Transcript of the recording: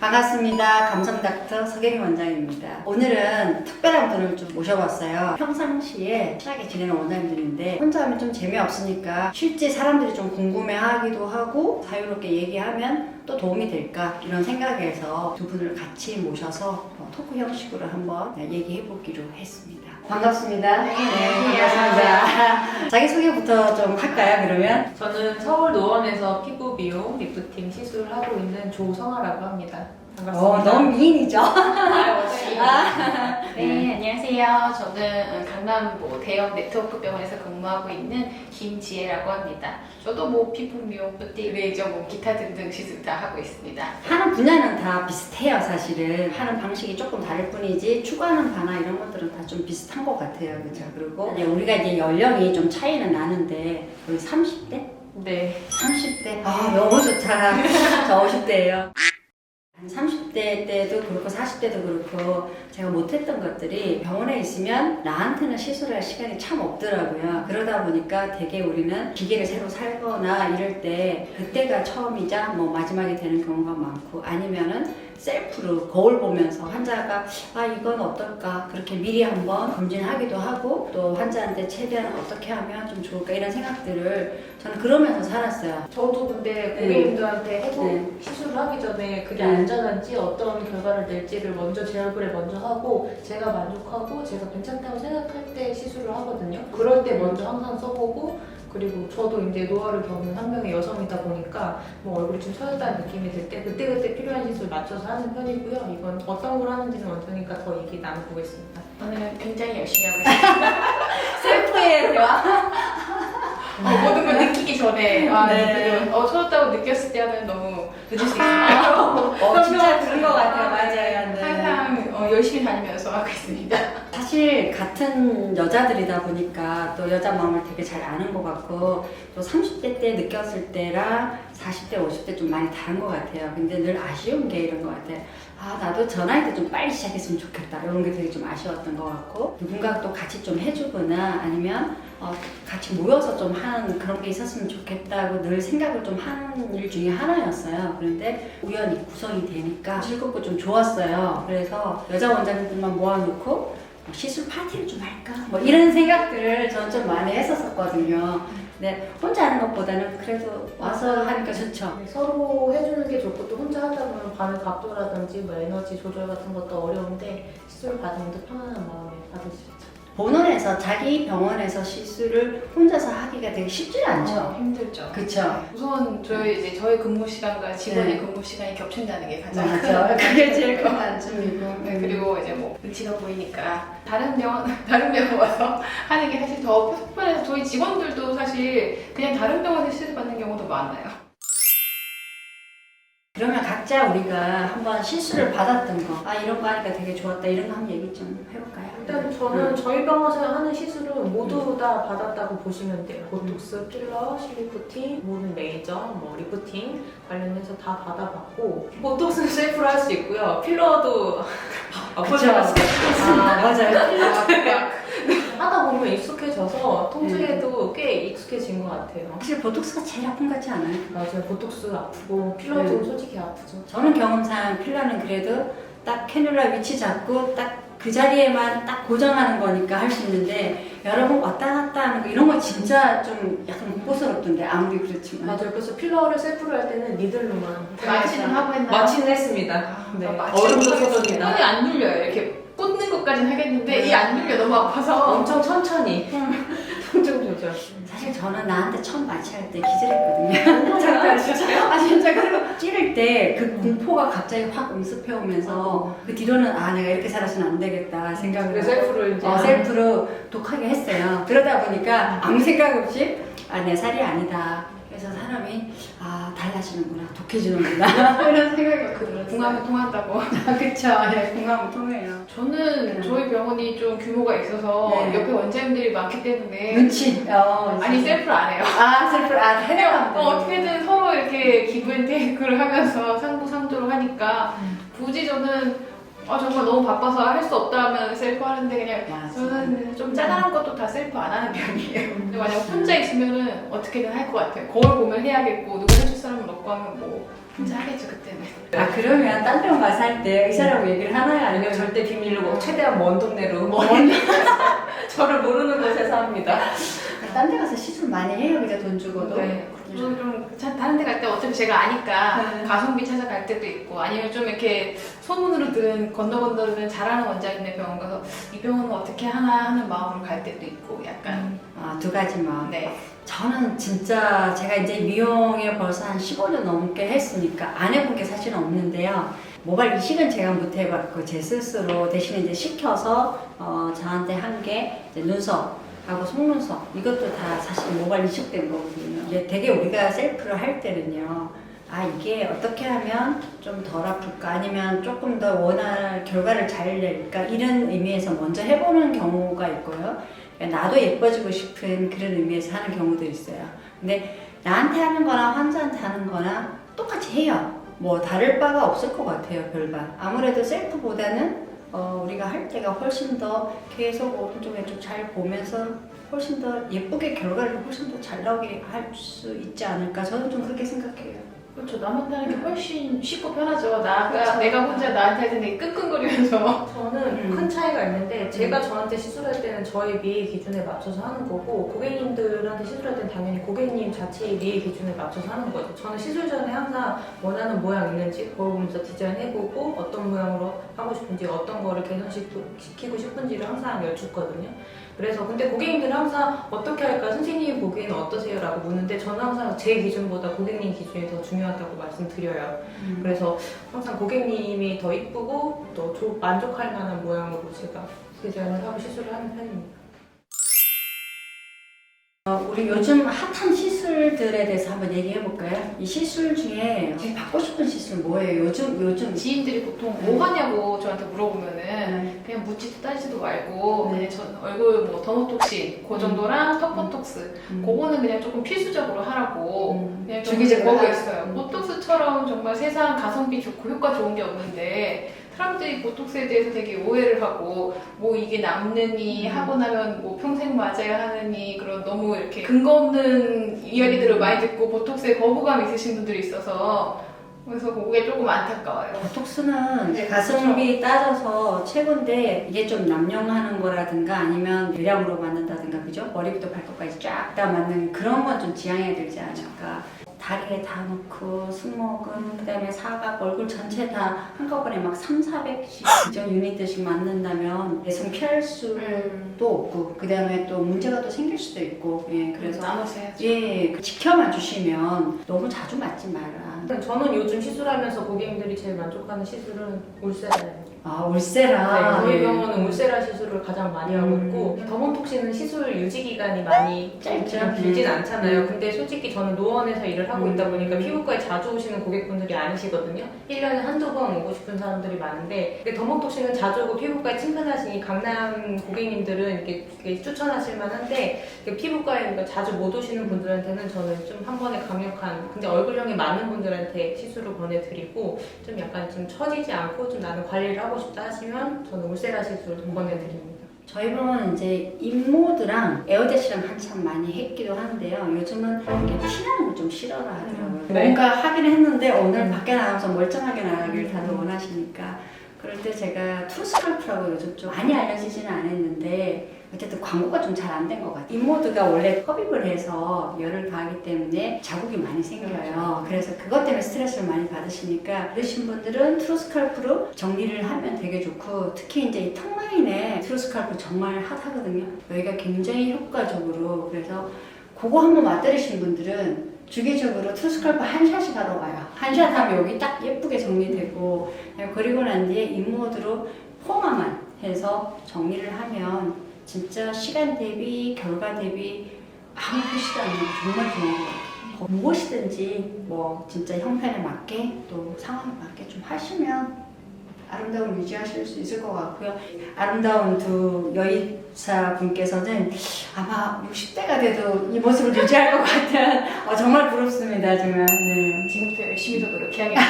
반갑습니다. 감성닥터 서경희 원장입니다. 오늘은 특별한 분을 좀 모셔봤어요. 평상시에 친하게 지내는 원장님들인데 혼자 하면 좀 재미없으니까 실제 사람들이 좀 궁금해하기도 하고 자유롭게 얘기하면 또 도움이 될까 이런 생각에서 두 분을 같이 모셔서 토크 형식으로 한번 얘기해보기로 했습니다. 반갑습니다. 네, 반갑습니다. 자기소개부터 좀 할까요, 그러면? 저는 서울 노원에서 피부 미용, 리프팅 시술을 하고 있는 조성아라고 합니다. 반갑습니다. 너무 미인이죠? 네, 안녕하세요. 저는 강남 대형 네트워크 병원에서 근무하고 있는 김지혜라고 합니다. 저도 피부 미용, 뷰티, 레이저, 기타 등등 시술 다 하고 있습니다. 하는 분야는 다 비슷해요, 사실은. 하는 방식이 조금 다를 뿐이지 추구하는 바나 이런 것들은 다 좀 비슷한 것 같아요, 그렇죠? 그리고 우리가 이제 연령이 좀 차이는 나는데 거의 30대? 네. 30대? 너무 좋다. 저 50대예요. 한 30대 때도 그렇고 40대도 그렇고 제가 못했던 것들이 병원에 있으면 나한테는 시술할 시간이 참 없더라고요. 그러다 보니까 되게 우리는 기계를 새로 살거나 이럴 때 그때가 처음이자 마지막이 되는 경우가 많고 아니면은 셀프로 거울 보면서 환자가 이건 어떨까 그렇게 미리 한번 검진하기도 하고 또 환자한테 최대한 어떻게 하면 좀 좋을까 이런 생각들을 저는 그러면서 살았어요. 저도 근데 고객님들한테 해고 네. 시술을 하기 전에 그게 네. 안전한지 어떤 결과를 낼지를 먼저 제 얼굴에 먼저 하고 제가 만족하고 제가 괜찮다고 생각할 때 시술을 하거든요. 그럴 때 먼저 항상 써보고 그리고 저도 이제 노화를 겪는 한 명의 여성이다 보니까 얼굴이 좀 처졌다는 느낌이 들 때 그때그때 필요한 시술 맞춰서 하는 편이고요. 이건 어떤 걸 하는지는 원장님과 더 얘기 나눠보겠습니다. 저는 굉장히 열심히 하고 있습니다. 셀프의 대화? 모든 걸 느끼기 전에 네. 처졌다고 느꼈을 때는 너무 늦을 수 있습니다. 진짜 그런 것 같아요. 맞아요. 네. 항상 열심히 다니면서 하고 있습니다. 사실 같은 여자들이다 보니까 또 여자 마음을 되게 잘 아는 것 같고 또 30대 때 느꼈을 때랑 40대, 50대 좀 많이 다른 것 같아요. 근데 늘 아쉬운 게 이런 것 같아요. 나도 저 나이 때 좀 빨리 시작했으면 좋겠다. 이런 게 되게 좀 아쉬웠던 것 같고 누군가 또 같이 좀 해주거나 아니면 같이 모여서 좀 하는 그런 게 있었으면 좋겠다고 늘 생각을 좀 하는 일 중에 하나였어요. 그런데 우연히 구성이 되니까 즐겁고 좀 좋았어요. 그래서 여자 원장님들만 모아놓고 시술 파티를 좀 할까? 이런 생각들을 저는 좀 많이 했었거든요. 근데 혼자 하는 것보다는 그래도 와서 하니까 좋죠. 서로 해주는 게 좋고 또 혼자 하다 보면 바늘 각도라든지 에너지 조절 같은 것도 어려운데 시술 받으면 더 편안한 마음에 받을 수 있죠. 본원에서 자기 병원에서 시술을 혼자서 하기가 되게 쉽지 않죠. 힘들죠. 그쵸? 우선 저희 근무 시간과 직원의 근무 시간이 겹친다는 게 가장 맞아. 그게 제일 큰 단점이고. 네, 그리고 눈치가 보이니까 다른 병원 와서 하는 게 사실 더 편해서 저희 직원들도 사실 그냥 다른 병원에서 시술 받는 경우도 많아요. 그러면 각자 우리가 한번 시술을 받았던 거, 이런 거 하니까 되게 좋았다 이런 거 한번 얘기 좀 해볼까요? 일단 저는 저희 병원에서 하는 시술은 모두 다 받았다고 보시면 돼요. 보톡스, 필러, 실리프팅, 모든 레이저, 리프팅 관련해서 다 받아봤고 보톡스는 셀프로 할 수 있고요. 필러도 그쵸? 맞아요. 하다 보면 익숙해져서 통증에도 꽤 익숙해진 것 같아요. 사실 보톡스가 제일 아픈 것 같지 않아요? 맞아요. 보톡스 아프고 필러도 솔직히 아프죠. 저는 경험상 필러는 그래도 딱 캐뉼라 위치 잡고 딱 그 자리에만 딱 고정하는 거니까 할 수 있는데 여러 번 왔다 갔다 하는 거 이런 거 진짜 좀 약간 공포스럽던데 아무리 그렇지만. 맞아요. 그래서 필러를 셀프로 할 때는 니들로만 마취는 하고 했나요? 마취는 했습니다. 네. 마취는 얼음도 손이 써줍니다. 안 눌려요. 이렇게 꽂는 것까지는 하겠는데 이 안 눌려 너무 아파서 엄청 천천히 통증 조절. 사실 저는 나한테 처음 마취할 때 기절했거든요. 진짜요? 진짜 그리고 찌를 때 그 공포가 갑자기 확 응습해오면서 그 뒤로는 내가 이렇게 살아서는 안 되겠다 생각을 그래서 셀프로 이제 셀프로 독하게 했어요. 그러다 보니까 아무 생각 없이 내 살이 아니다. 그래서 사람이 달라지는구나, 독해지는구나 이런 생각이 들었어요. 궁합이 통한다고. 그쵸, 궁합은 통해요. 저는 저희 병원이 좀 규모가 있어서 네. 옆에 원장님들이 많기 때문에 눈치. 아니 셀프를 안 해요. 셀프를 해내면 어떻게든 서로 이렇게 기브앤테이크를 하면서 상부상조를 하니까 굳이 저는 정말 너무 바빠서 할 수 없다면 셀프 하는데 그냥 맞아. 저는 좀 짜잘한 것도 다 셀프 안 하는 편이에요. 근데 만약 혼자 있으면은 어떻게든 할 것 같아요. 거울 보면 해야겠고 누구 해줄 사람은 없고 하면 혼자 하겠죠 그때는. 아 그러면 딴 병원 가서 할 때 의사라고 얘기를 하나요? 아니면 아니면 절대 비밀로 뭐 최대한 먼 동네로 먼 저를 모르는 곳에서 합니다. 딴 데 가서 시술 많이 해요, 그죠? 돈 주고도. 네. 좀 다른 데 갈 때 어차피 제가 아니까 네. 가성비 찾아갈 때도 있고 아니면 좀 이렇게 소문으로 들은 건너들은 잘하는 원장 있는 병원 가서 이 병원은 어떻게 하나 하는 마음으로 갈 때도 있고 약간 아, 두 가지 뭐. 네. 저는 진짜 제가 이제 미용에 벌써 한 15년 넘게 했으니까 안 해본 게 사실은 없는데요. 모발 이식은 제가 못 해봤고 제 스스로 대신에 이제 시켜서 저한테 한 게 눈썹하고 속눈썹 이것도 다 사실 모발 이식된 거거든요. 이게 되게 우리가 셀프를 할 때는요. 아 이게 어떻게 하면 좀 덜 아플까 아니면 조금 더 원할 결과를 잘 낼까 이런 의미에서 먼저 해보는 경우가 있고요. 나도 예뻐지고 싶은 그런 의미에서 하는 경우도 있어요. 근데 나한테 하는 거나 환자한테 하는 거나 똑같이 해요. 뭐 다를 바가 없을 것 같아요. 별반. 아무래도 셀프보다는 우리가 할 때가 훨씬 더 계속 오른쪽 왼쪽 잘 보면서 훨씬 더 예쁘게 결과를 훨씬 더 잘 나오게 할 수 있지 않을까 저는 좀 그렇게 생각해요. 그렇죠. 남한테 하는 게 훨씬 쉽고 편하죠. 그렇죠. 내가 혼자 나한테 할 텐데 끙끙거리면서. 저는 큰 차이가 있는데 제가 저한테 시술할 때는 저의 미의 기준에 맞춰서 하는 거고 고객님들한테 시술할 때는 당연히 고객님 자체의 미의 기준에 맞춰서 하는 거죠. 저는 시술 전에 항상 원하는 모양 있는지 거울 보면서 디자인 해보고 어떤 모양으로 하고 싶은지 어떤 거를 개선시키고 싶은지를 항상 여쭙거든요. 그래서 근데 고객님들은 항상 어떻게 할까 선생님이 보기에는 어떠세요? 라고 묻는데 저는 항상 제 기준보다 고객님 기준이 더 중요하다고 말씀드려요. 그래서 항상 고객님이 더 이쁘고 또 만족할 만한 모양으로 제가 디자인을 하고 시술을 하는 편입니다. 우리 요즘 핫한 시술들에 대해서 한번 얘기해 볼까요? 이 시술 중에 제일 받고 싶은 시술 뭐예요? 요즘 지인들이 보통 뭐 하냐고 저한테 물어보면은 그냥 묻지도 따지도 말고 네. 그냥 전 얼굴 뭐 더모톡신 그 정도랑 턱보톡스 그거는 그냥 조금 필수적으로 하라고 그냥 좀 주기적으로 그거 하라. 있어요. 보톡스처럼 정말 세상 가성비 좋고 효과 좋은 게 없는데 사람들이 보톡스에 대해서 되게 오해를 하고 뭐 이게 남느니 하고 나면 뭐 평생 맞아야 하느니 그런 너무 이렇게 근거 없는 이야기들을 많이 듣고 보톡스에 거부감 있으신 분들이 있어서 그래서 그게 조금 안타까워요. 보톡스는 네, 가성비 따져서 최고인데 이게 좀 남용하는 거라든가 아니면 대량으로 맞는다든가 그죠? 머리부터 발끝까지 쫙 다 맞는 그런 건 좀 지양해야 되지 않을까. 다리에 다 넣고 승모근 그다음에 사각 얼굴 전체 다 한꺼번에 막 300~400씩 유닛씩 맞는다면 내성 피할 수도 없고 그다음에 또 문제가 또 생길 수도 있고 예 그래서 나눠서 해야죠. 예 지켜만 주시면 너무 자주 맞지 마라. 저는 요즘 시술하면서 고객님들이 제일 만족하는 시술은 울세라예요. 아 울세라. 저희 예. 병원은 울세라 시술을 가장 많이 하고 있고 더몬톡신은 시술 유지 기간이 많이 짧죠. 길진 않잖아요. 근데 솔직히 저는 노원에서 일을 하고 있다 보니까 피부과에 자주 오시는 고객분들이 아니시거든요. 1년에 한두 번 오고 싶은 사람들이 많은데 근데 더몬톡신은 자주 오고 피부과에 친근하시니 강남 고객님들은 이렇게 추천하실 만한데 피부과에 자주 못 오시는 분들한테는 저는 좀 한 번에 강력한 근데 얼굴형이 맞는 분들한테 시술을 권해드리고 좀 약간 좀 처지지 않고 좀 나는 관리를 하고 싶다 하시면 저는 울세라 시술을 권해드립니다. 저희 병원은 이제 인모드랑 에어대시랑 한참 많이 했기도 하는데요. 요즘은 이렇게 티나는 걸 좀 싫어라 하더라고요. 네. 뭔가 하긴 했는데 오늘 밖에 나가면서 멀쩡하게 나가길 다들 원하시니까 그럴 때 제가 투스칼프라고 요즘 좀 많이 알려지지는 않았는데 어쨌든 광고가 좀 잘 안 된 것 같아요. 인모드가 원래 흡입을 해서 열을 가하기 때문에 자국이 많이 생겨요. 그래서 그것 때문에 스트레스를 많이 받으시니까 그러신 분들은 트루스칼프로 정리를 하면 되게 좋고 특히 이제 이 턱 라인에 트루스칼프 정말 핫하거든요. 여기가 굉장히 효과적으로 그래서 그거 한번 맞들으신 분들은 주기적으로 트루스칼프 한 샷씩 하러 가요. 한 샷 하면 여기 딱 예쁘게 정리되고 그리고 난 뒤에 인모드로 포마만 해서 정리를 하면 진짜 시간 대비 결과 대비 아무 표시도 안 나고 정말 좋은 것 같아요. 무엇이든지 뭐 진짜 형편에 맞게 또 상황에 맞게 좀 하시면 아름다움을 유지하실 수 있을 것 같고요. 아름다운 두 여의사 분께서는 아마 60대가 돼도 이 모습을 유지할 것 같은 정말 부럽습니다. 정말. 네. 지금부터 열심히 더 노력해야겠다.